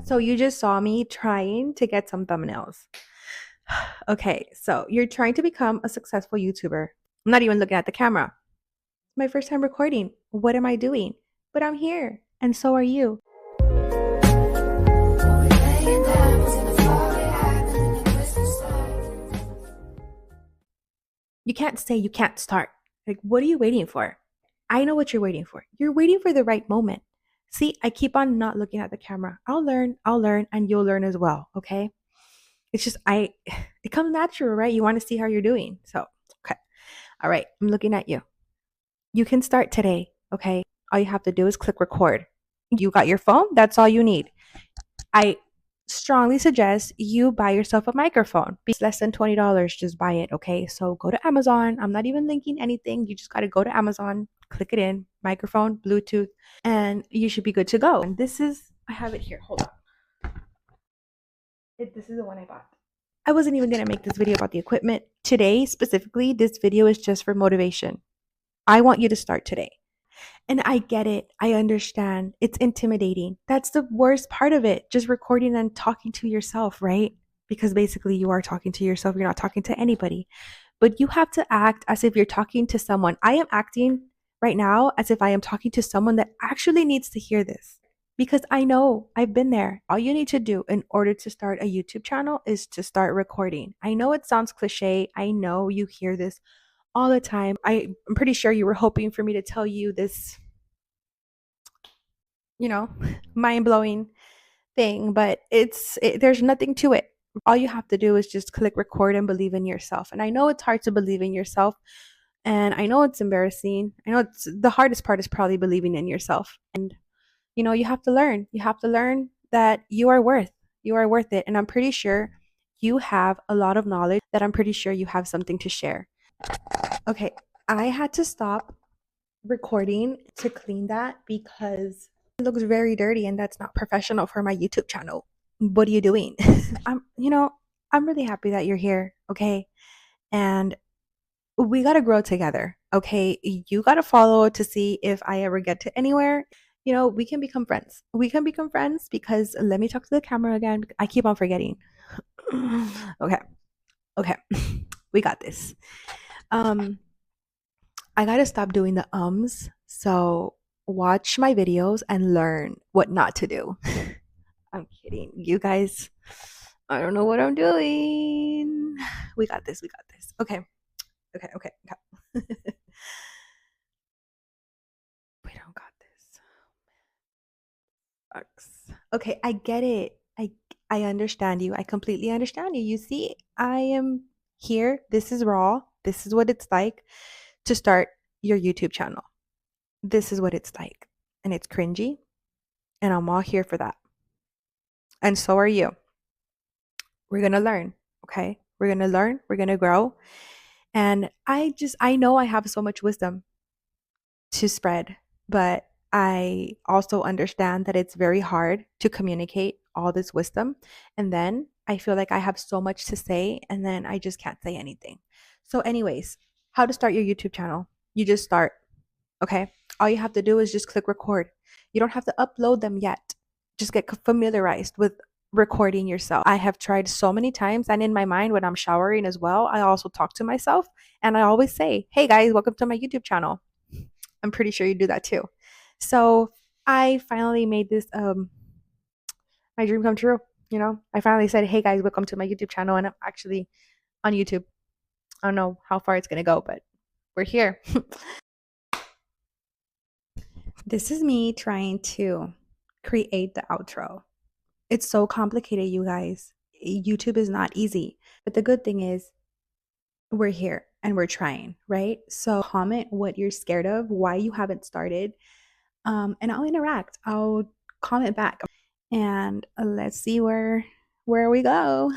So you just saw me trying to get some thumbnails. Okay, so you're trying to become a successful YouTuber. I'm not even looking at the camera. My first time recording. What am I doing? But I'm here, and so are you. You can't say you can't start. Like, what are you waiting for? I know what you're waiting for. You're waiting for the right moment. See, I keep on not looking at the camera. I'll learn, and you'll learn as well, okay? It's just it comes natural, right? You want to see how you're doing. So, okay. All right, I'm looking at you. You can start today, okay? All you have to do is click record. You got your phone? That's all you need. I strongly suggest you buy yourself a microphone. It's less than $20. Just buy it, okay? So go to Amazon. I'm not even linking anything. You just got to go to Amazon, click it in, microphone, Bluetooth, and you should be good to go. And I have it here. Hold on. This is the one I bought. I wasn't even going to make this video about the equipment. Today, specifically, this video is just for motivation. I want you to start today. And I get it. I understand. It's intimidating. That's the worst part of it. Just recording and talking to yourself, right? Because basically you are talking to yourself. You're not talking to anybody. But you have to act as if you're talking to someone. I am acting right now as if I am talking to someone that actually needs to hear this. Because I know I've been there. All you need to do in order to start a YouTube channel is to start recording. I know it sounds cliche. I know you hear this all the time. I'm pretty sure you were hoping for me to tell you this, mind blowing thing, but there's nothing to it. All you have to do is just click record and believe in yourself. And I know it's hard to believe in yourself, and I know it's embarrassing. I know it's the hardest part is probably believing in yourself. And you have to learn. You have to learn that you are worth it. And I'm pretty sure you have a lot of knowledge that I'm pretty sure you have something to share. Okay, I had to stop recording to clean that because it looks very dirty and that's not professional for my YouTube channel. What are you doing? I'm really happy that you're here, okay? And we got to grow together, okay? You got to follow to see if I ever get to anywhere. We can become friends. We can become friends because let me talk to the camera again. I keep on forgetting. Okay. Okay. We got this. I gotta stop doing the ums. So watch my videos and learn what not to do. I'm kidding. You guys, I don't know what I'm doing. We got this. We got this. Okay. Okay. Okay. Okay. We don't got this. Sucks. Okay, I get it. I understand you. I completely understand you. You see, I am here. This is raw. This is what it's like to start your YouTube channel. This is what it's like. And it's cringy. And I'm all here for that. And so are you. We're going to learn. Okay. We're going to learn. We're going to grow. And I know I have so much wisdom to spread, but I also understand that it's very hard to communicate all this wisdom. And then I feel like I have so much to say, and then I just can't say anything. So, anyways, how to start your YouTube channel? You just start. Okay. All you have to do is just click record. You don't have to upload them yet. Just get familiarized with recording yourself. I have tried so many times, and in my mind, when I'm showering as well, I also talk to myself and I always say, "Hey guys, welcome to my YouTube channel." I'm pretty sure you do that too. So I finally made this my dream come true. I finally said, "Hey guys, welcome to my YouTube channel," and I'm actually on YouTube. I don't know how far it's gonna go, but we're here. This is me trying to create the outro. It's so complicated, you guys. YouTube is not easy. But the good thing is, we're here and we're trying, right? So comment what you're scared of, why you haven't started, and I'll interact. I'll comment back, and let's see where we go.